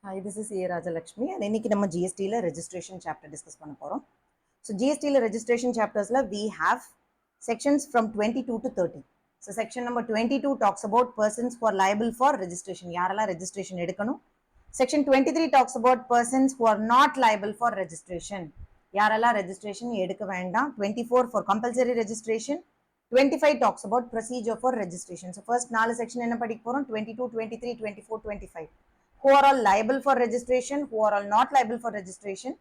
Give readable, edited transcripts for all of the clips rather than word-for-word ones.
Hi, this is A. Rajalakshmi and இன்னைக்கு நம்ம GST registration chapter discuss பண்ண போறோம். So GST registration chapters we have sections from 22 to 30. So section number 22 talks about persons who are liable for registration. யாரெல்லாம் registration எடுக்கணும். Section 23 talks about persons who are not liable for registration. யாரெல்லாம் registration எடுக்க வேண்டாம். 24 for compulsory registration. 25 talks about procedure for registration. So first 4 section என்ன படிக்க போறோம். 22, 23, 24, 25. Who are all liable for registration, who are all not liable for registration,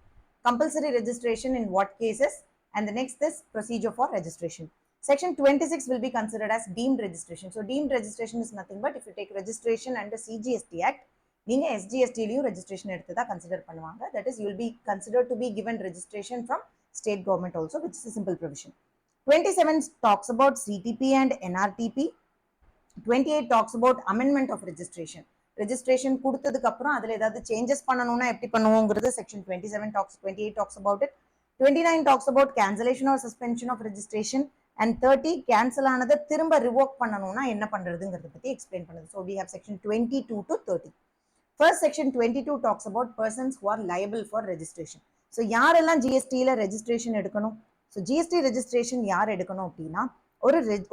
compulsory registration in what cases, and the next is procedure for registration. Section 26 will be considered as deemed registration. So deemed registration is nothing but if you take registration under CGST Act, நீங்க SGST-லயும் registration எடுத்து தான் consider பண்ணுவாங்க. That is, you will be considered to be given registration from state government also, which is a simple provision. 27 talks about CTP and NRTP. 28 talks about amendment of registration. Registration கொடுத்ததுக்கு அப்புறம் அதுல ஏதாவது changes பண்ணனும்னா எப்படி பண்ணுவோங்கிறது section 27 talks 28 talks about it. 29 talks about cancellation or suspension of registration and 30 cancel ஆனதை திரும்ப revoke பண்ணனும்னா என்ன பண்றதுங்கிறத பத்தி explain பண்ணுது. So we have section 22 to 30. First section 22 talks about persons who are liable for registration. So யாரெல்லாம் GST-ல registration எடுக்கணும்? So GST registration யார் எடுக்கணும் அப்படின்னா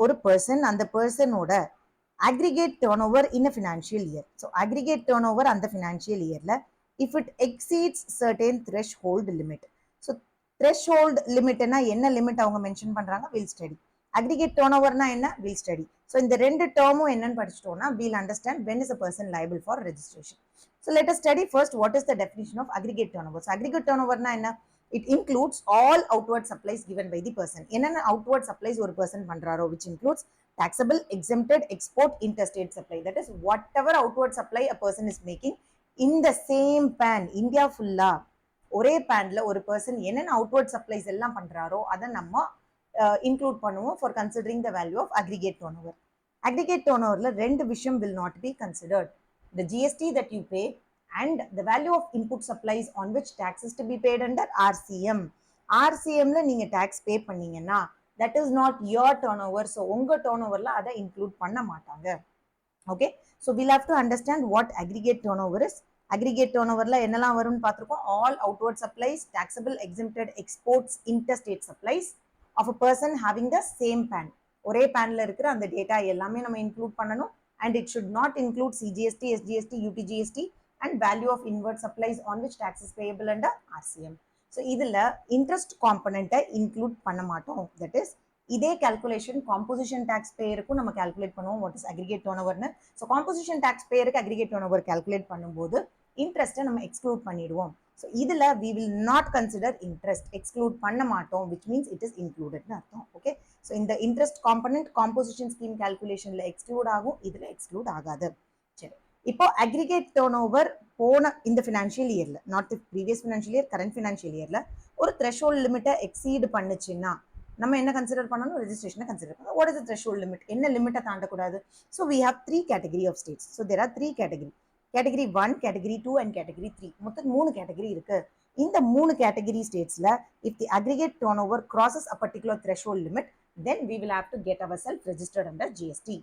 ஒரு பர்சன் அந்த பர்சனோட aggregate turnover in a financial year. So aggregate turnover and the financial year la, if it exceeds certain threshold limit. So threshold limit na enna limit avanga mention பண்றாங்க we'll study. Aggregate turnover na enna we'll study. So இந்த ரெண்டு டேர்மும் என்னன்னு படிச்சிட்டோம்னா we'll understand when is a person liable for registration. So let us study first what is the definition of aggregate turnover. So aggregate turnover na enna? It includes all outward supplies given by the person. என்னென்ன outward supplies ஒரு person பண்றாரோ which includes taxable, exempted, export, interstate supply. That is whatever outward supply a person is making in the same pan, India fulla ஒரே panல ஒரு person என்னென்ன outward supplies எல்லாம் பண்றாரோ அதை நம்ம include பண்ணுவோம் for considering the value of aggregate turnover. Aggregate turnoverல ரெண்டு விஷயம் will not be considered. The GST that you pay and the value of input supplies on which tax is to be paid under RCM. RCMல நீங்க tax pay பண்ணீங்கன்னா that is not your turnover. So உங்க turnoverல அதை include பண்ண மாட்டாங்க. Okay, so we'll have to understand what aggregate turnover is. Aggregate turnoverல என்னெல்லாம் வரும்னு பார்த்திருக்கோம். All outward supplies, taxable, exempted, exports, interstate supplies of a person having the same pan. ஒரே panல இருக்கிற அந்த டேட்டா எல்லாமே நம்ம include பண்ணணும் and it should not include CGST, SGST, UTGST and value of inward supplies on which tax is payable under RCM. So இதில் interest component include பண்ண மாட்டோம். That is, இதே calculation composition tax payerக்கும் நம்ம calculate பண்ணுவோம் what is aggregate turnover னு. So composition tax payerக்கு aggregate turnover calculate பண்ணும்போது interest நம்ம exclude பண்ணிடுவோம். So இதில் we will not consider interest, exclude பண்ண மாட்டோம், which means it is included னு அர்த்தம். Okay, so இந்த interest component composition scheme calculationல exclude ஆகும், இதில் exclude ஆகாது. சரி, இப்போ aggregate turnover போன இந்த ஃபினான்ஷியல் இயர்ல, not the previous financial year, current financial இயர்ல ஒரு த்ரெஷோல்ட் லிமிட்டை எக்ஸீட் பண்ணுச்சுன்னா நம்ம என்ன கன்சிடர் பண்ணணும்? ரெஜிஸ்ட்ரேஷனை கன்சிடர் பண்ணணும். What is the threshold limit? என்ன லிமிட்டை தாண்டக்கூடாது? So we have 3 category of states. So there are 3 category. Category 1, category 2 and category 3. மொத்தம் 3 கேட்டகரி இருக்கு. இந்த 3 கேட்டகரி ஸ்டேட்ஸ்ல if the aggregate turnover crosses a particular threshold limit, then we will have to get ourselves registered under GST.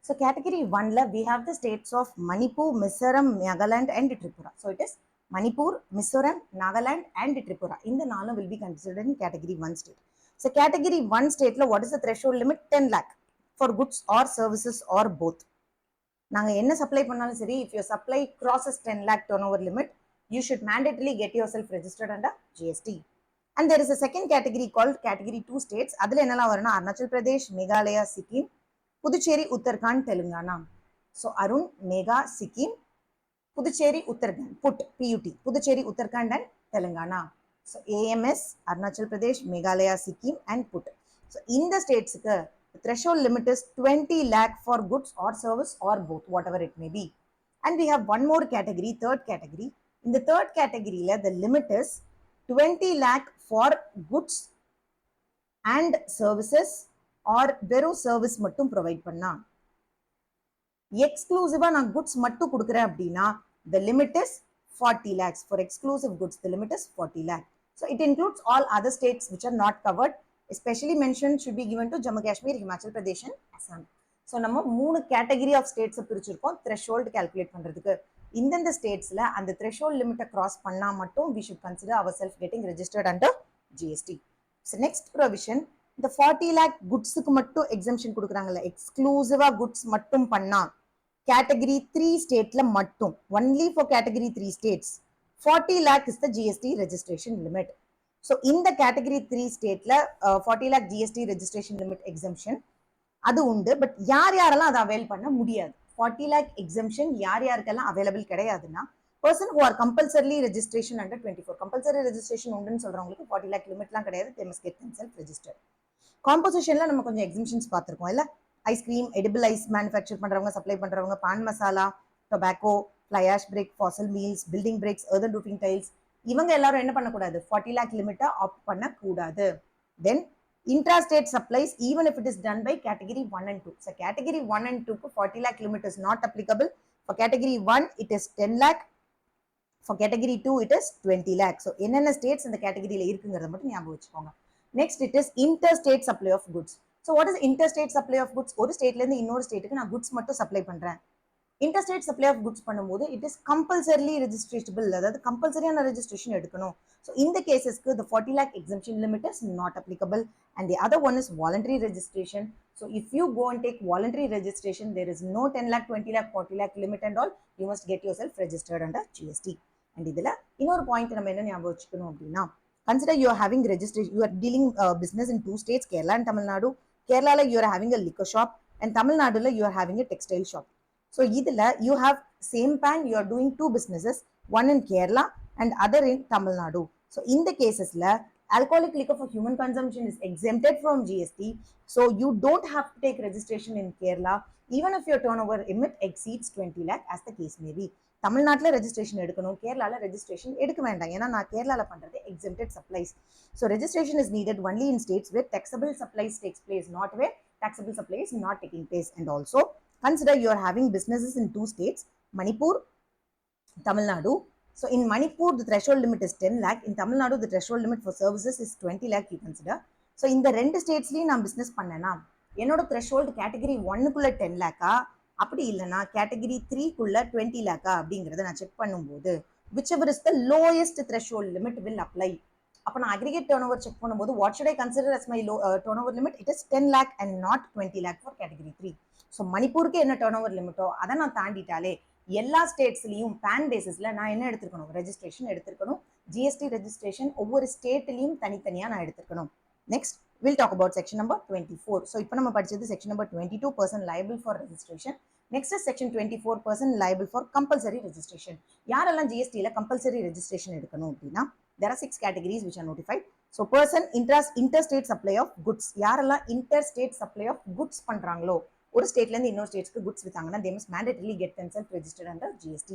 So category 1 we have the states of Manipur, Mizoram, Nagaland and Tripura. So it is Manipur, Mizoram, Nagaland and Tripura. In the நாலும் will be considered in category 1 state. So category 1 state what is the threshold limit? 10 lakh for goods or services or both. நாங்க என்ன supply பண்ணாலும் சரி, if your supply crosses 10 lakh turnover limit, you should mandatorily get yourself registered under GST. And there is a second category called category 2 states. அதுல என்னெல்லாம் வரும்னா Arunachal Pradesh, Meghalaya, Sikkim, Puducherry, Uttarakhand, Telangana. So Arun, Megha, Sikkim, Puducherry, Uttarakhand, PUT, Puducherry, Uttarakhand and Telangana. So AMS, Arunachal Pradesh, Meghalaya, Sikkim and PUT. So in the states, the threshold limit is 20 lakh for goods or service or both, whatever it may be. And we have one more category, third category. In the third category, the limit is 20 lakh for goods and services or வெறும் service மட்டும் provide பண்ணா. எக்ஸ்க்ளூசிவா நான் goods மட்டும் கொடுக்குறேன் அப்படின்னா the limit is 40 lakhs. For exclusive goods, the limit is 40 lakh. So it includes all other states which are not covered. Especially mentioned should be given to Jammu Kashmir, Himachal Pradesh and Assam. So நம்ம 3 category of states பிரிச்சிருக்கோம் threshold calculate பண்றதுக்கு. இந்தந்த ஸ்டேட்ஸ்ல அந்த threshold லிமிட்டை cross பண்ணா மட்டும் we should consider ourselves getting registered under GST. So next provision, இந்த 40 lakh குட்ஸுக்கு மட்டும் exemption கொடுக்குறாங்கல்ல, எக்ஸ்க்ளூசிவா goods மட்டும் பண்ணா கேட்டகரி 3 ஸ்டேட்ல மட்டும், only for category 3 states 40 lakh is the GST registration limit. So இந்த கேட்டகரி 3 ஸ்டேட்ல 40 lakh GST registration limit exemption அது உண்டு. பட் யாரெல்லாம் அதை அவைல் பண்ண முடியாது? 40 lakh exemption யாருக்கெல்லாம் available கிடையாதுன்னா, person who are compulsorily registration under 24. compulsory registration உண்டுன்னு சொல்றவங்களுக்கு 40 lakh லிமிட்லாம் கிடையாது. they must get themselves registered. காம்போசிஷன்ல நம்ம கொஞ்சம் எக்ஸம்ஷன்ஸ் பார்த்திருக்கோம் இல்ல, ஐஸ்கிரீம், எடிபிள் ஐஸ் மேனுஃபேக்சர் பண்றவங்க, சப்ளை பண்றவங்க, paan masala, tobacco, fly ash brick, fossil meals, building bricks, earthen roofing tiles, இவங்க எல்லாரும் என்ன பண்ணக்கூடாது? 40 lakh லிமிட்டை ஆப்ட் பண்ணக்கூடாது. தென் intrastate supplies, even if it is done by category 1 and 2. So category 1 and 2 ku 40 lakh limit is not applicable. For category 1 it is 10 lakh. For category 2 it is 20 lakh. So என்னென்ன states இந்த கேட்டகரியில இருக்குங்கிறத மட்டும் ஞாபகம் வச்சுக்கோங்க. Next it is interstate supply of goods. So what is interstate supply of goods? ஒரு ஸ்டேட்ல இருந்து இன்னொரு ஸ்டேட்டுக்கு நான் goods மட்டும் சப்ளை பண்றேன். interstate supply of goods பண்ணும்போது it is compulsorily registrable, அதாவது கம்பல்சரியான ரெஜிஸ்ட்ரேஷன் எடுக்கணும். So in the cases the 40 lakh exemption limit is not applicable, and the other one is voluntary registration. So if you go and take voluntary registration, there is no 10 lakh, 20 lakh, 40 lakh limit and all. You must get yourself registered under GST. And இதுல இன்னொரு point நம்ம என்ன ஞாபகம் வச்சுக்கணும் அப்படின்னா, consider you are having registration, you are dealing business in 2 states, Kerala and Tamil Nadu. Kerala you are having a liquor shop, and Tamil Nadu you are having a textile shop. So idhila you have same pan, you are doing 2 businesses, one in Kerala and other in Tamil Nadu. So in the cases la alcoholic liquor for human consumption is exempted from GST. So you don't have to take registration in Kerala even if your turnover limit exceeds 20 lakh as the case may be. Tamil Nadu registration எடுக்கணும், கேரளால registration எடுக்க வேண்டாம். ஏன்னா நான் கேரளால பண்றது exempted supplies. So registration is needed only in states where taxable supplies takes place, not where taxable supplies not taking place. And also consider you are having businesses in 2 states, Manipur, Tamil Nadu. So in Manipur the threshold limit is 10 lakh, in Tamil Nadu the threshold limit for services is 20 lakh you consider. So in the ரெண்டு ஸ்டேட்ஸ்லயும் நான் business பண்ணேன்னா என்னோட threshold category 1க்குள்ள 10 லேக்கா, அப்படி இல்லைன்னா category 3க்குள்ள 20 லேக்கா அப்படிங்கிறத நான் check பண்ணும்போது whichever is the lowest threshold limit will apply. அப்போ நான் அக்ரிகேட் டர்ன் ஓவர் செக் பண்ணும்போது what should I consider as my turnover limit? It is 10 lakh and not 20 lakh for category 3. So மணிப்பூருக்கு என்ன turn over லிமிட்டோ அதை நான் தாண்டிட்டாலே எல்லா ஸ்டேட்ஸ்லையும் pan பேசிஸ்ல நான் என்ன எடுத்திருக்கணும்? ரெஜிஸ்ட்ரேஷன் எடுத்திருக்கணும். ஜிஎஸ்டி ரெஜிஸ்ட்ரேஷன் ஒவ்வொரு ஸ்டேட்லையும் தனித்தனியாக நான் எடுத்திருக்கணும். Next will talk about section number 24. So இப்போ நம்ம படிச்சது section number 22 person liable for registration. Next is section 24 person liable for compulsory registration. யாரெல்லாம் ஜிஎஸ்டியில் கம்பல்சரி ரெஜிஸ்ட்ரேஷன் எடுக்கணும் அப்படின்னா, there are 6 categories which are notified. So person interstate supply of goods. யாரெல்லாம் interstate supply of goods பண்றாங்களோ, ஒரு ஸ்டேட்ல இருந்து இன்னொரு ஸ்டேட்ஸ்க்கு goods வித்தாங்கன்னா they must mandatorily get themselves registered under GST.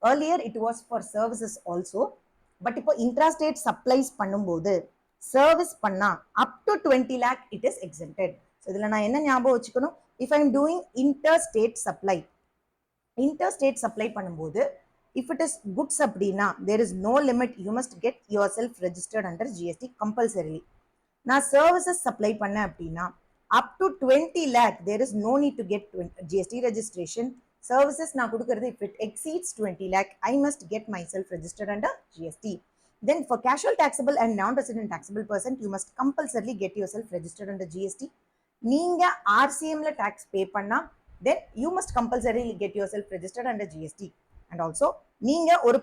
Earlier it was for services also, but இப்போ intrastate supplies பண்ணும்போது service பண்ணா up to 20 lakh it is exempted. So இதுல நான் என்ன ஞாபகம் வச்சுக்கணும்? If I am doing interstate supply பண்ணும்போது if it is goods அப்படின்னா there is no limit, you must get yourself registered under GST compulsorily. நான் services supply பண்ண அப்படின்னா up to 20 lakh there is no need to get GST registration. Services நான் கொடுக்கிறது if it exceeds 20 lakh I must get myself registered under GST. Then for casual taxable and non-resident taxable person you must compulsorily get yourself registered under GST. நீங்க RCMல tax pay பண்ணா then you must compulsorily get yourself registered under GST. And also நீங்க ஒரு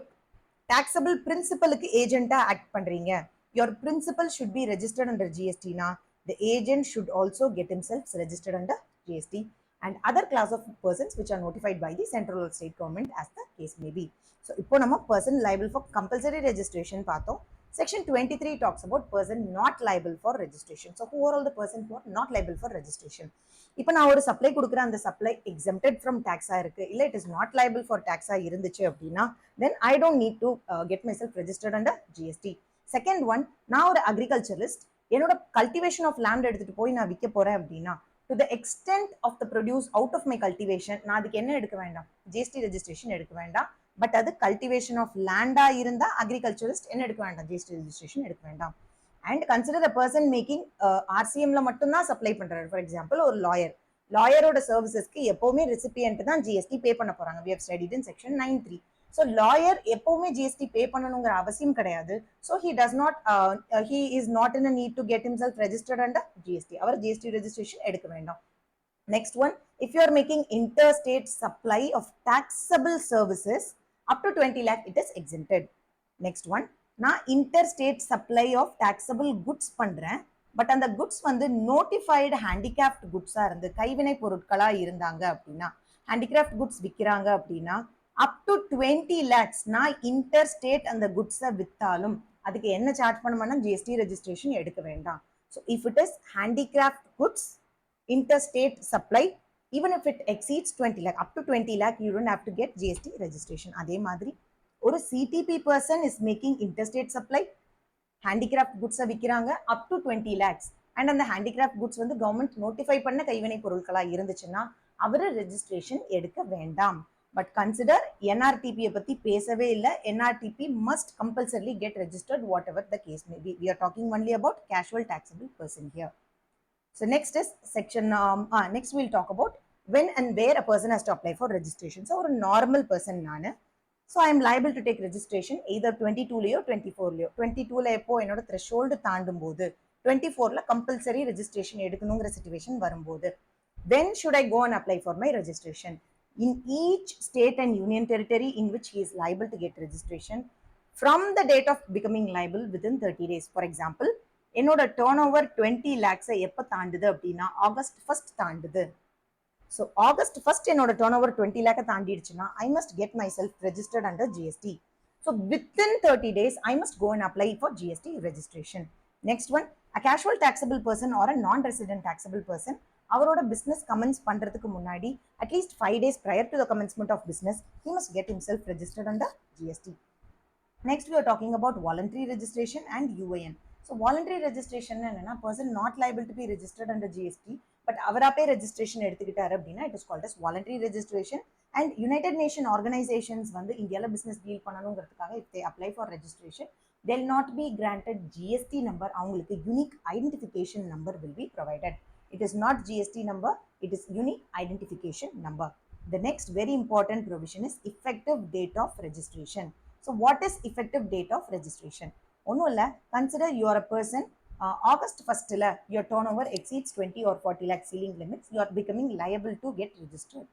taxable principalக்கு agent act பண்றீங்க, your principal should be registered under GST na the agent should also get himself registered under GST and other class of persons which are notified by the central or state government as the case may be. So இப்போ நம்ம person liable for compulsory registration பார்த்தோம். Section 23 talks about person not liable for registration. So who are all the persons who are not liable for registration? இப்போ நான் ஒரு supply கொடுக்குறேன், அந்த supply exempted from tax இருக்கு, இல்லை it is not liable for tax இருந்துச்சு அப்படின்னா then I don't need to get myself registered under GST. Second one, நான் ஒரு agriculturalist, என்னோட கல்டிவேஷன் ஆஃப் லேண்ட் எடுத்துட்டு போய் நான் விற்க போறேன் அப்படின்னா to the extent of the produce out of my cultivation நான் அதுக்கு என்ன எடுக்க வேண்டாம்? ஜிஎஸ்டி ரெஜிஸ்ட்ரேஷன் எடுக்க வேண்டாம். பட் அது கல்டிவேஷன் ஆஃப் லேண்டா இருந்தா அக்ரிகல்ச்சரிஸ்ட் என்ன எடுக்க வேண்டாம்? ஜிஎஸ்டி ரெஜிஸ்ட்ரேஷன் எடுக்க வேண்டாம். And consider a person making ஆர்சிஎம்ல மட்டும்தான் சப்ளை பண்றாரு. ஃபார் எக்ஸாம்பிள் ஒரு லாயரோட சர்வீசஸ்க்கு எப்பவுமே ரெசிபியன்ட் தான் ஜிஎஸ்டி பே பண்ண போறாங்க. we have studied in section 9.3. So lawyer எப்பவுமே ஜிஎஸ்டி பே பண்ணணுங்கிற அவசியம் கிடையாது. So he is not in a need to get himself registered under GST. Our GST registration எடுக்க வேண்டாம். Next one, if you are making interstate supply of taxable services up to 20 lakh, it is exempted. Next one, நான் interstate supply of taxable goods பண்றேன், but அந்த goods வந்து notified handicraft குட்ஸா இருந்து கைவினை பொருட்களா இருந்தாங்க அப்படின்னா, ஹேண்டிகிராஃப்ட் குட்ஸ் விற்கிறாங்க அப்படின்னா அப் டு 20 lakhs நான் இன்டர்ஸ்டேட் அந்த குட்ஸை வித்தாலும் அதுக்கு என்ன சார்ஜ் பண்ணணும்னா ஜிஎஸ்டி ரெஜிஸ்ட்ரேஷன் எடுக்க வேண்டாம். So if it is handicraft goods interstate supply, even if it exceeds 20 lakh, up to 20 lakh, you don't have to get GST registration. அதே மாதிரி ஒரு CTP person is making interstate supply, handicraft goods விக்கிறாங்க up to 20 lakhs, and அந்த handicraft goods வந்து government notify பண்ண கைவினை பொருட்களா இருந்துச்சுன்னா அவரு ரெஜிஸ்ட்ரேஷன் எடுக்க வேண்டாம். பட் கன்சிடர் NRTP பத்தி பேசவே இல்லை. NRTP must compulsorily get registered whatever the case may be. We are talking only about casual taxable person here. So next is section, next we'll talk about when and where a person has to apply for registration. So a normal person nanu, so I am liable to take registration either 22 layo 24 layo. 22 la eppo enoda threshold தாண்டும்போது 24 la compulsory registration எடுக்கணும்ங்கற situation வரும்போது when should I go and apply for my registration? In each state and union territory in which he is liable to get registration from the date of becoming liable within 30 days. For example, என்னோட turn over 20 lakhs எப்போ தாண்டுது அப்படின்னா August 1st தாண்டுது. So August 1st என்னோட turn over 20 lakh தாண்டிடுச்சுன்னா I must get myself registered under GST. So within 30 days I must go and apply for GST registration. Next one, a casual taxable person or a non-resident taxable person, அவரோட business கமென்ஸ் பண்றதுக்கு முன்னாடி at least 5 days prior to the commencement of business he must get himself registered under GST. Next we are talking about voluntary registration and UIN. So voluntary registration என்னன்னா person not liable to be registered under GST but அவராப்பே registration எடுத்துக்கிட்டாரு அப்படின்னா it is called as voluntary registration. And United Nation organizations வந்து இந்தியால business deal பண்ணணுங்கிறதுக்காக if they apply for registration they'll not be granted GST number, அவங்களுக்கு unique identification number will be provided. It is not GST number, it is unique identification number. The next very important provision is effective date of registration. So what is effective date of registration? ஒன்றும் இல்லை, consider you are a person August 1st your turnover exceeds 20 or 40 lakh ceiling limits, you are becoming liable to get registered.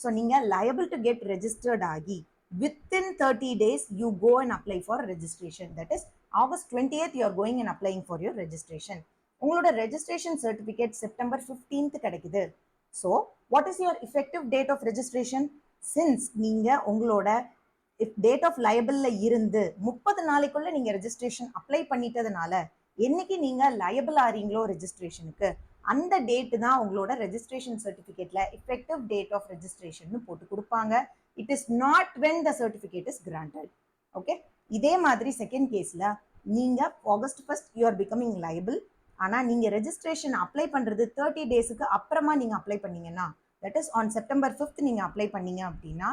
So நீங்கள் liable to get registered ஆகி within 30 days you go and apply for registration. That is August 20th you are going and applying for your registration. உங்களோட registration certificate September 15th கிடைக்குது. So what is your effective date of registration? Since நீங்க உங்களோட if date of liable இருந்து 30 நாளைக்குள்ள நீங்க registration apply பண்ணிட்டதுனால என்னைக்கு நீங்க liable ஆறீங்களோ registrationக்கு அந்த டேட் தான் உங்களோட registration certificateல effective date of registration போட்டு கொடுப்பாங்க. It is not when the certificate is granted. Okay, இதே மாதிரி செகண்ட் கேஸ்ல நீங்க August 1st you are becoming liable, ஆனா நீங்க registration apply பண்றது 30 daysக்கு அப்புறமா நீங்க apply பண்ணீங்கன்னா that is on September 5th நீங்க apply பண்ணீங்க அப்படின்னா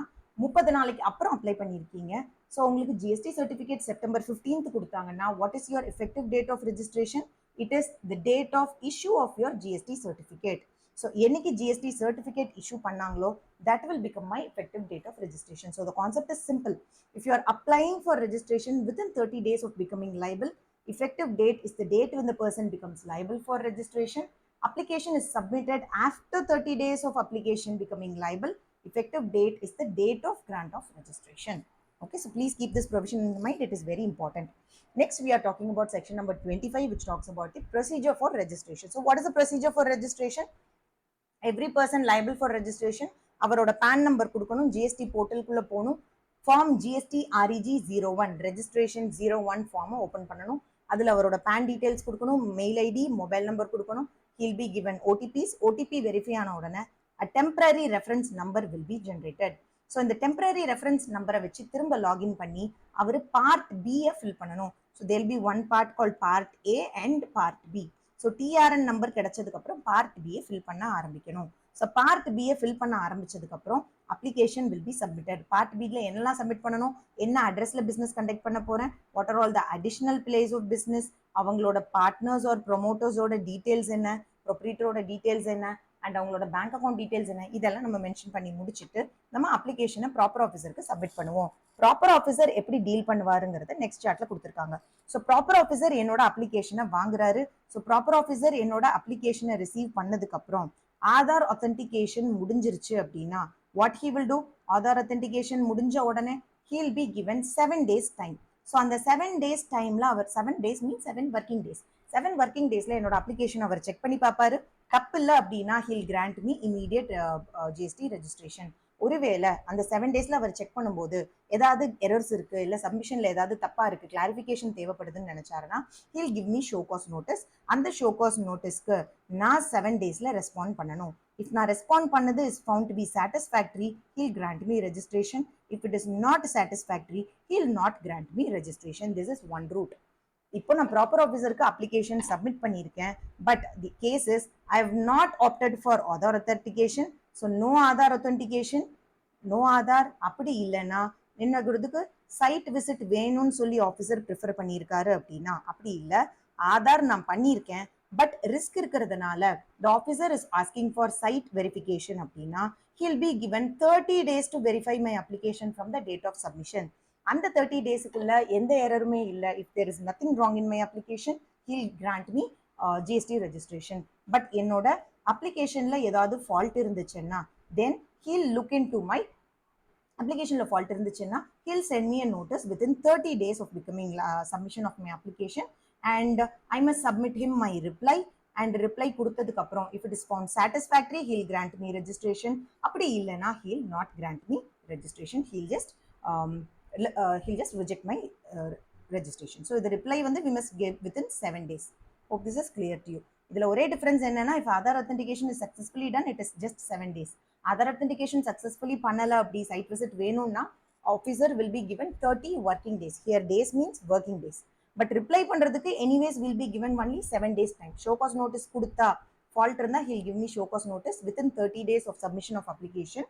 30 நாளைக்கு அப்புறம் அப்ளை பண்ணியிருக்கீங்க. ஸோ உங்களுக்கு ஜிஎஸ்டி சர்டிஃபிகேட் September 15th கொடுத்தாங்கன்னா what is your effective date of registration? It is the date of issue of your GST certificate. So என்னைக்கு ஜிஎஸ்டி சர்டிஃபிகேட் இஷ்யூ பண்ணாங்களோ that will become my effective date of registration. So the concept is simple. If you are applying for registration within 30 days of becoming liable, effective date is the date when the person becomes liable for registration. Application is submitted after 30 days of application becoming liable. Effective date is the date of grant of registration. Okay, so please keep this provision in mind, it is very important. Next we are talking about section number 25 which talks about the procedure for registration. So what is the procedure for registration? Every person liable for registration அவரோட PAN number கொடுக்கணும், GST portal குள்ள போகணும், form GST REG 01 registration 01 form open பண்ணணும், அதுல அவரோட PAN details கொடுக்கணும், mail ID, mobile number கொடுக்கணும், he'll be given OTPs, OTP verify ஆன உடனே a temporary reference number will be generated. So இந்த temporary reference number வச்சு திரும்ப login பண்ணி அவர் part B fill பண்ணணும். So there will be one part called part A and part B. So TRN number கிடைச்சதுக்கு அப்புறம் part B fill பண்ண ஆரம்பிக்கணும். So part B fill பண்ண ஆரம்பிச்சதுக்கு அப்புறம் application will be submitted. part B ல என்னெல்லாம் submit பண்ணணும், என்ன அட்ரஸ்ல business conduct பண்ண போறேன், what are all the additional place of business, அவங்களோட partners or promoters ஓட details என்ன, proprietor ஓட details என்ன, அண்ட் அவங்களோட பேங்க் அக்கௌண்ட் டீடைல்ஸ் என்ன இதெல்லாம் நம்ம மென்ஷன் பண்ணி முடிச்சுட்டு நம்ம அப்ளிகேஷனை ப்ராப்பர் ஆஃபீஸருக்கு சப்மிட் பண்ணுவோம். ப்ராப்பர் ஆஃபீஸர் எப்படி டீல் பண்ணுவாருங்கிறத நெக்ஸ்ட் சார்ட்ல கொடுத்துருக்காங்க. ஸோ ப்ராப்பர் ஆஃபீஸர் என்னோட அப்ளிகேஷனை வாங்குறாரு. ஸோ ப்ராப்பர் ஆஃபீஸர் என்னோட அப்ளிகேஷனை ரிசீவ் பண்ணதுக்கு அப்புறம் ஆதார் அத்தன்டிகேஷன் முடிஞ்சிருச்சு அப்படின்னா what he will do, Aadhaar authentication முடிஞ்ச உடனே he'll be given 7 days time. So அந்த 7 days டைம்ல அவர் 7 days மீன்ஸ் 7 working days, 7 working daysல என்னோட அப்ளிகேஷன் அவர் செக் பண்ணி பார்ப்பாரு. தப்பு இல்லை அப்படின்னா he'll grant me immediate GST registration. ஒருவேளை அந்த 7 daysல அவர் செக் பண்ணும்போது ஏதாவது எரர்ஸ் இருக்கு, இல்ல சப்மிஷன்ல ஏதாவது தப்பா இருக்கு, கிளாரிஃபிகேஷன் தேவைப்படுதுன்னு நினைச்சாருன்னா he'll give me show cause notice. அந்த ஷோ காஸ் நோட்டீஸ்க்கு நான் 7 daysல ரெஸ்பாண்ட் பண்ணணும். இஃப் நான் ரெஸ்பாண்ட் பண்ணது is found to be satisfactory, he'll grant me registration. If it is not satisfactory, he'll not grant me registration. This is one route. இப்போ நான் proper ஆஃபீஸருக்கு அப்ளிகேஷன் சப்மிட் பண்ணியிருக்கேன். But the case is I have not opted for Aadhaar authentication. So no Aadhaar authentication, no Aadhaar. அப்படி இல்லைன்னா என்னங்கிறதுக்கு side visit வேணும்னு சொல்லி officer prefer பண்ணியிருக்காரு அப்படின்னா, அப்படி இல்லை ஆதார் நான் பண்ணியிருக்கேன் பட் ரிஸ்க் இருக்கிறதுனால the officer is asking for site verification அப்படின்னா he'll be given 30 days to verify my application from the date of submission. அந்த 30 daysக்குள்ள எந்த எரருமே இல்லை, if there is nothing wrong in my application he'll grant me GST registration. But என்னோட அப்ளிகேஷன்ல ஏதாவது fault இருந்துச்சுன்னா then he'll look in to my அப்ளிகேஷன்ல ஃபால்ட் இருந்துச்சுன்னா he'll send me a notice within 30 days of becoming submission of my application and I must submit him my reply. And reply கொடுத்ததுக்கு அப்புறம் if it is found satisfactory he'll grant me registration. அப்படி இல்லைன்னா he'll not grant me registration. He'll just reject my registration. So the reply வந்து we must give within 7 days. Hope this is clear to you. இதுல ஒரே difference என்னன்னா if Aadhaar authentication is successfully done it is just 7 days. Aadhaar authentication successfully பண்ணல அப்படி side visit வேணும்னா officer will be given 30 working days. Here days means working days. But reply பண்றதுக்கு anyways will be given only 7 days time. Show cause notice கொடுத்தா fault இருந்தா he'll give me show cause notice within 30 days of submission of application.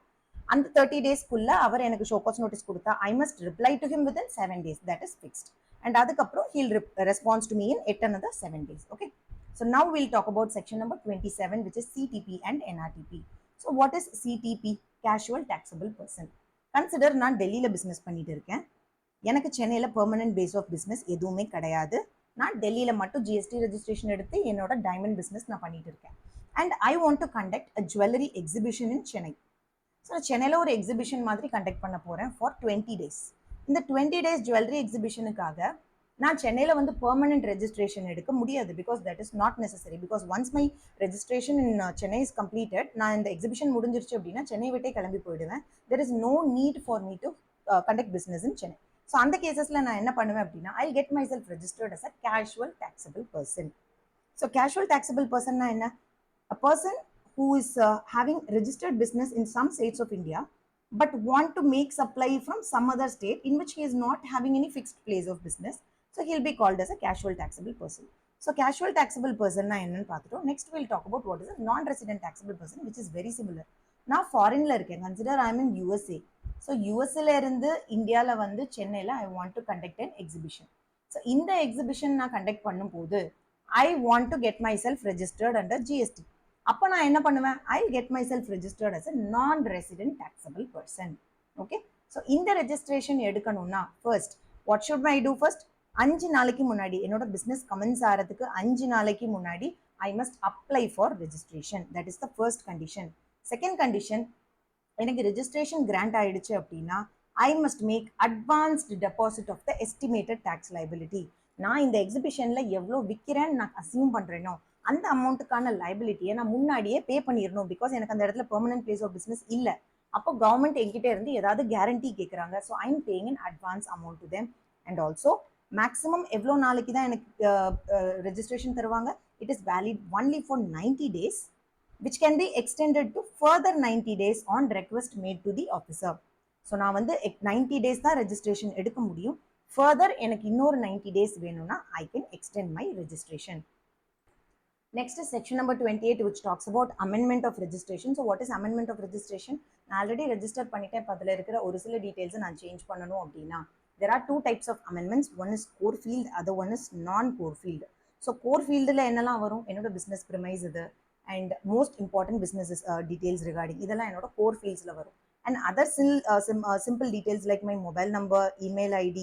அந்த 30 daysக்குள்ள அவர் எனக்கு show cause notice கொடுத்தா I must reply to him within 7 days. That is fixed. And அதுக்கப்புறம் he'll response to me in at another 7 days. Okay, so now will talk about section number 27 which is CTP and NRTP. So what is CTP? Casual taxable person. Consider நான் டெல்லியில் business பண்ணிட்டு இருக்கேன். எனக்கு சென்னையில் permanent base of business எதுவுமே கிடையாது. நான் டெல்லியில் மட்டும் ஜிஎஸ்டி ரெஜிஸ்ட்ரேஷன் எடுத்து என்னோட டைமண்ட் பிஸ்னஸ் நான் பண்ணிட்டு இருக்கேன். And I want to conduct a jewellery exhibition in Chennai. So நான் சென்னையில் ஒரு எக்ஸிபிஷன் மாதிரி கண்டக்ட் பண்ண போகிறேன் ஃபார் 20 days. இந்த 20 days ஜுவல்லரி எக்ஸிபிஷனுக்காக நான் சென்னையில் வந்து பெர்மனன்ட் ரெஜிஸ்ட்ரேஷன் எடுக்க முடியாது because that is not necessary. Because once my registration in Chennai is completed, நான் இந்த எக்ஸிபிஷன் முடிஞ்சிருச்சு அப்படின்னா சென்னை விட்டே கிளம்பி போயிடுவேன். There is no need for me to conduct business in Chennai. So அந்த கேசஸில் நான் என்ன பண்ணுவேன் அப்படின்னா I get my self registered as a casual taxable person. So casual taxable பர்சன்னா என்ன? A person who is having registered business in some states of India but want to make supply from some other state in which he is not having any fixed place of business. So he'll be called as a casual taxable person. So casual taxable person na enna paathutom. Next we'll talk about what is a non-resident taxable person, which is very similar. Now foreign la iruken, consider I am in USA. So USA la irundhu India la vandu Chennai la I want to conduct an exhibition. So in the exhibition na conduct பண்ணும்போது I want to get myself registered under GST. அப்போ நான் என்ன பண்ணுவேன்? I get my self registered as a non resident taxable person. Okay, so இந்த registration எடுக்கணும்னா first what should I do? First 5 நாளைக்கு முன்னாடி என்னோட பிஸ்னஸ் கமென்ஸ் ஆகிறதுக்கு 5 நாளைக்கு முன்னாடி I must apply for registration. That is the first condition. Second condition, எனக்கு registration grant ஆயிடுச்சு அப்படின்னா I must make advanced deposit of the estimated tax liability. நான் இந்த எக்ஸிபிஷனில் எவ்வளோ விற்கிறேன்னு நான் அசியூம் பண்ணுறேனோ அந்த அமௌண்ட்டுக்கான லைபிலிட்டியை நான் முன்னாடியே பே பண்ணிடணும். பிகாஸ் எனக்கு அந்த இடத்துல பெர்மனன்ட் பிளேஸ் ஆஃப் பிஸ்னஸ் இல்லை. அப்போ கவர்மெண்ட் என்கிட்ட இருந்து ஏதாவது கேரண்டி கேட்குறாங்க. So I am paying in advance amount to them. And also maximum எவ்வளோ நாளைக்கு தான் எனக்கு ரெஜிஸ்ட்ரேஷன் தருவாங்க? It is valid only for 90 days which can be extended to further 90 days on request made to the officer. So நான் வந்து 90 days தான் registration எடுக்க முடியும். ஃபர்தர் எனக்கு இன்னொரு 90 days வேணும்னா I can extend my registration. Next is section number 28 which talks about amendment of registration. So what is amendment of registration? நான் already register பண்ணிட்டேன், இப்போ அதில் இருக்கிற ஒரு சில டீட்டெயில்ஸை நான் சேஞ்ச் பண்ணணும் அப்படின்னா there are two types of amendments. One is core field, other one is non core field. So core ஃபீல்டில் என்னெல்லாம் வரும்? என்னோட பிஸ்னஸ் ப்ரிமைஸ் இது, and most important businesses details regarding இதெல்லாம் என்னோட core fieldsல வரும். And other simple details like my mobile number, email ID,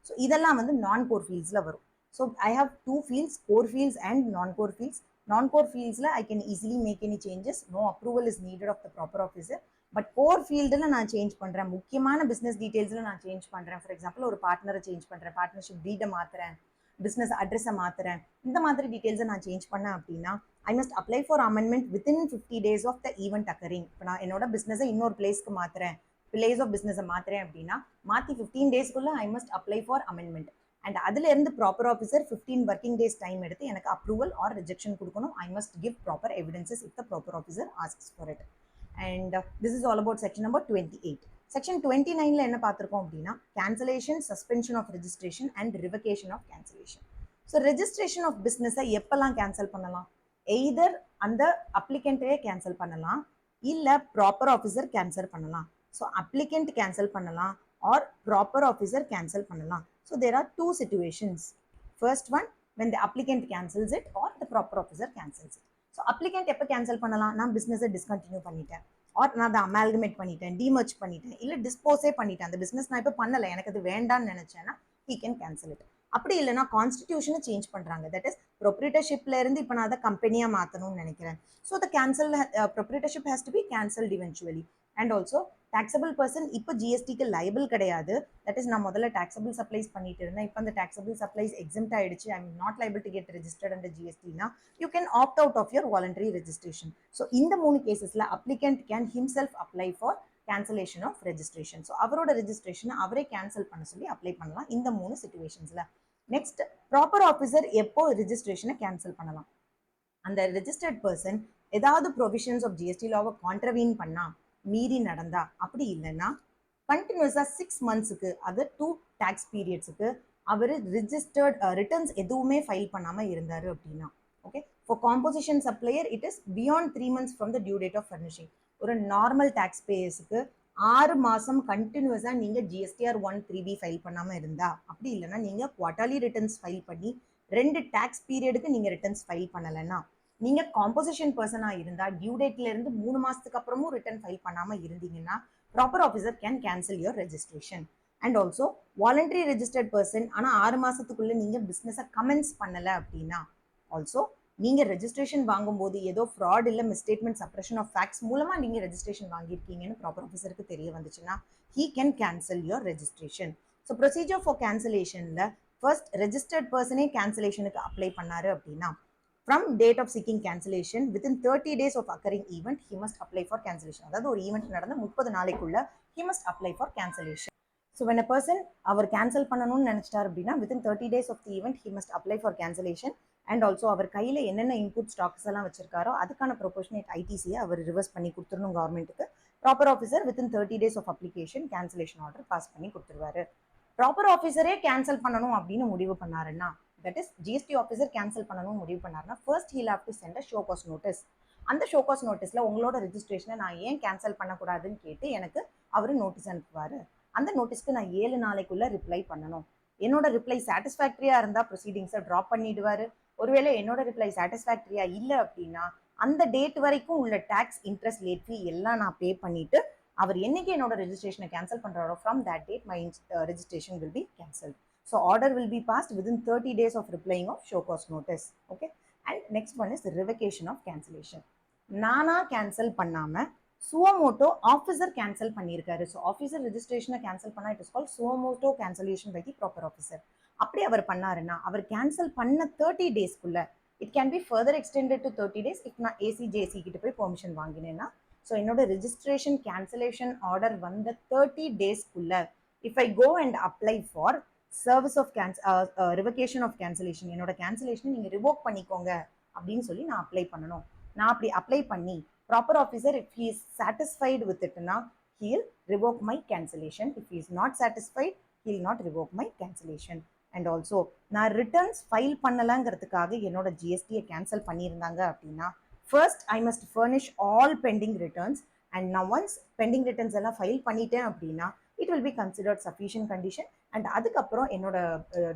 so இதெல்லாம் வந்து non-core fieldsல வரும். So I have two fields, core fields and non-core fields. Non-core fieldsல I can easily make any changes. No approval is needed of the proper officer. But core ஃபீல்டில் நான் change பண்ணுறேன், முக்கியமான business டீட்டெயில்ஸில் நான் change பண்ணுறேன். For example ஒரு பார்ட்னரை change பண்ணுறேன், partnership டீடை மாற்றுறேன், பிஸ்னஸ் அட்ரஸை மாற்றுறேன், இந்த மாதிரி டீட்டெயில்ஸை நான் சேஞ்ச் பண்ணேன் அப்படின்னா I must apply for amendment within 50 days of the event occurring. இப்போ நான் என்னோட பிஸ்னஸை இன்னொரு பிளேஸ்க்கு மாற்றுறேன், பிளேஸ் ஆஃப் பிஸ்னஸை மாற்றுறேன் அப்படின்னா மாற்றி 15 daysக்குள்ளே I must apply for amendment. And அதுலேருந்து proper officer 15 working days time எடுத்து எனக்கு அப்ரூவல் ஆர் ரிஜெக்ஷன் கொடுக்கணும். I must give proper evidences if the proper officer asks for it. And this is all about section number 28. Section 29ல என்ன பார்த்திருக்கோம் அப்படின்னா cancellation, suspension of registration and revocation of cancellation. So registration of business எப்பெல்லாம் cancel பண்ணலாம்? Either அந்த applicant-ஏ cancel பண்ணலாம், இல்ல proper officer cancel பண்ணலாம். So applicant cancel பண்ணலாம் or proper officer cancel பண்ணலாம். So there are two situations. First one, when the applicant cancels it or the proper officer cancels it. So applicant எப்போ cancel பண்ணலாம்? நான் பிஸ்னஸை discontinue பண்ணிட்டேன், R நான் அதை அமால்கமேட் பண்ணிட்டேன், டிமர்ஜ் பண்ணிட்டேன், இல்லை டிஸ்போஸே பண்ணிட்டேன், அந்த பிஸ்னஸ் நான் இப்போ பண்ணலை, எனக்கு அது வேண்டான்னு நினச்சேன்னா ஹீ கேன் கேன்சல் இட். அப்படி இல்லைனா கான்ஸ்டிடியூஷனை சேஞ்ச் பண்ணுறாங்க, தட் இஸ் ப்ரொப்ரேட்டர்ஷிப்ல இருந்து இப்போ நான் அதை கம்பெனியாக மாற்றணும்னு நினைக்கிறேன். So the cancel proprietorship has to be cancelled eventually. And also taxable person இப்போ ஜிஎஸ்டிக்கு லைபிள் கிடையாது. தட் இஸ் நான் முதல்ல டாக்ஸபிள் சப்ளைஸ் பண்ணிட்டு இருந்தேன், இப்போ அந்த டாக்ஸபிள் சப்ளைஸ் எக்ஸிம்ட் ஆயிடுச்சு, I am not liable to get registered under ஜிஎஸ்டினா you can opt out of your voluntary registration. So இந்த 3 கேசஸில் applicant can himself apply for cancellation of registration. So அவரோட ரெஜிஸ்ட்ரேஷனை அவரே கேன்சல் பண்ண சொல்லி அப்ளை பண்ணலாம் இந்த 3 சிச்சுவேஷன்ஸில். நெக்ஸ்ட், ப்ராப்பர் ஆஃபீஸர் எப்போ ரெஜிஸ்ட்ரேஷனை கேன்சல் பண்ணலாம்? அந்த ரெஜிஸ்டர்ட் பர்சன் ஏதாவது ப்ரொவிஷன்ஸ் ஆஃப் ஜிஎஸ்டி லாவை கான்ட்ரவீன் பண்ணா, மீறி நடந்தா, அப்படி இல்லைன்னா கண்டினியூஸாக 6 monthsக்கு அது 2 tax periodsக்கு அவர் ரிஜிஸ்டர்ட் ரிட்டர்ன்ஸ் எதுவுமே ஃபைல் பண்ணாமல் இருந்தார் அப்படின்னா, okay. For composition supplier it is beyond 3 months from the due date of furnishing. ஒரு நார்மல் டேக்ஸ் பேயர்ஸுக்கு 6 மாதம் கண்டினியூஸாக நீங்கள் ஜிஎஸ்டிஆர் 1(3)B ஃபைல் பண்ணாமல் இருந்தா, அப்படி இல்லைன்னா நீங்கள் குவார்ட்டர்லி ரிட்டர்ன்ஸ் ஃபைல் பண்ணி 2 டேக்ஸ் பீரியடுக்கு நீங்கள் ரிட்டர்ன்ஸ் ஃபைல் பண்ணலைன்னா, நீங்கள் காம்போசிஷன் பர்சனாக இருந்தால் டியூ டேட்லேருந்து 3 மாதத்துக்கு அப்புறமும் ரிட்டர்ன் ஃபைல் பண்ணாமல் இருந்தீங்கன்னா proper officer can cancel your registration. And also voluntary registered person ஆனால் 6 மாதத்துக்குள்ளே நீங்கள் பிஸ்னஸை கமென்ஸ் பண்ணலை அப்படின்னா, ஆல்சோ நீங்கள் ரெஜிஸ்ட்ரேஷன் வாங்கும்போது ஏதோ ஃப்ராட் இல்லை மிஸ்டேட்மெண்ட் சப்ரஷன் ஆஃப் ஃபேக்ட்ஸ் மூலமாக நீங்கள் ரெஜிஸ்ட்ரேஷன் வாங்கியிருக்கீங்கன்னு ப்ராப்பர் ஆஃபீஸருக்கு தெரிய வந்துச்சுன்னா he can cancel your registration. So procedure for கேன்சலேஷனில் ஃபர்ஸ்ட் ரெஜிஸ்டர்ட் பர்சனே கேன்சலேஷனுக்கு அப்ளை பண்ணாரு அப்படின்னா, from date of seeking cancellation within 30 days of occurring event he must apply for cancellation. அதாவது ஒரு ஈவெண்ட் நடந்த 30 நாளைக்குள்ள he must apply for cancellation. So when a person அவர் கேன்சல் பண்ணணும்னு நினைச்சிட்டார் அப்படின்னா within 30 days of the event he must apply for cancellation. And also அவர் கையில் என்னென்ன இன்புட் ஸ்டாக்ஸ் எல்லாம் வச்சிருக்காரோ அதுக்கான ப்ரொபோஷனேட் ஐடிசியை அவர் ரிவர்ஸ் பண்ணி கொடுத்துடணும் கவர்மெண்ட்டுக்கு. Proper officer within 30 days of application cancellation order pass பண்ணி கொடுத்துருவாரு. ப்ராப்பர் ஆஃபீஸரே கேன்சல் பண்ணணும் அப்படின்னு முடிவு பண்ணாருன்னா, that is GST officer cancel பண்ணணும்னு முடிவு பண்ணாருன்னா first he'll have to send a show cause notice. அந்த ஷோ காஸ் நோட்டீஸில் உங்களோட ரெஜிஸ்ட்ரேஷனை நான் ஏன் கேன்சல் பண்ணக்கூடாதுன்னு கேட்டு எனக்கு அவர் நோட்டீஸ் அனுப்புவார். அந்த நோட்டீஸ்க்கு நான் 7 நாளைக்குள்ளே ரிப்ளை பண்ணணும். என்னோட ரிப்ளை சாட்டிஸ்ஃபேக்டரியாக இருந்தால் ப்ரொசீடிங்ஸை ட்ராப் பண்ணிடுவார். ஒருவேளை என்னோட ரிப்ளை சாட்டிஸ்ஃபேக்டரியாக இல்லை அப்படின்னா அந்த டேட் வரைக்கும் உள்ள டேக்ஸ், இன்ட்ரெஸ்ட், லேட் ஃபீ எல்லாம் நான் பே பண்ணிவிட்டு அவர் என்னைக்கு என்னோட ரெஜிஸ்ட்ரேஷனை கேன்சல் பண்ணுறாரோ from that date my registration will be cancel. So order will be passed within 30 days of replying of show cause notice. Okay. And next one is the revocation of cancellation. நானா cancel பண்ணாம suo motu officer cancel பண்ணியிருக்காரு. So officer ரெஜிஸ்ட்ரேஷனை cancel பண்ணால் it is call suo motu cancellation by the proper officer. அப்படி அவர் பண்ணாருன்னா அவர் cancel பண்ண 30 daysக்குள்ள it can be further extended to 30 days if நான் ஏசிஜேசி கிட்ட போய் பெர்மிஷன் வாங்கினேன்னா. ஸோ என்னோட ரெஜிஸ்ட்ரேஷன் கேன்சலேஷன் ஆர்டர் வந்த 30 daysக்குள்ள if I go and apply for service of revocation of cancellation, என்னோட கேன்சலேஷனை நீங்கள் ரிவோக் பண்ணிக்கோங்க அப்படின்னு சொல்லி நான் அப்ளை பண்ணணும். நான் அப்படி அப்ளை பண்ணி proper officer if he is satisfied with இட்னா he'll revoke my cancellation. If he is not satisfied he'll not revoke my cancellation. And also நான் ரிட்டர்ன்ஸ் ஃபைல் பண்ணலாங்கிறதுக்காக என்னோட ஜிஎஸ்டியை கேன்சல் பண்ணியிருந்தாங்க அப்படின்னா first I must furnish all pending returns. And நான் once pending returns எல்லாம் file பண்ணிட்டேன் அப்படின்னா it will be considered sufficient condition and adukaprom enoda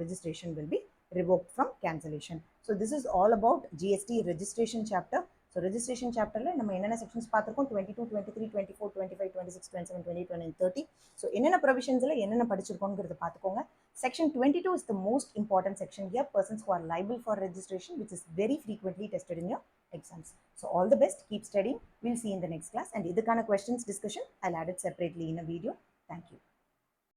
registration will be revoked from cancellation. So this is all about GST registration chapter. So so registration சாப்டரில் நம்ம என்னென்ன sections பார்த்துருக்கோம் 22, 23, 24, 25, 26, 27, 28, 29, 30. So என்னென்ன ப்ரொவிஷன்ஸில் என்னென்ன படிச்சிருக்கோங்கிறத பார்த்துக்கோங்க. Section 22 is the most important section here. Persons who are liable for registration, which is very frequently tested in your exams. So all the best. Keep studying. We'll see you in the next class. And இதுக்கான questions discussion, I'll add it separately in a video. Thank you.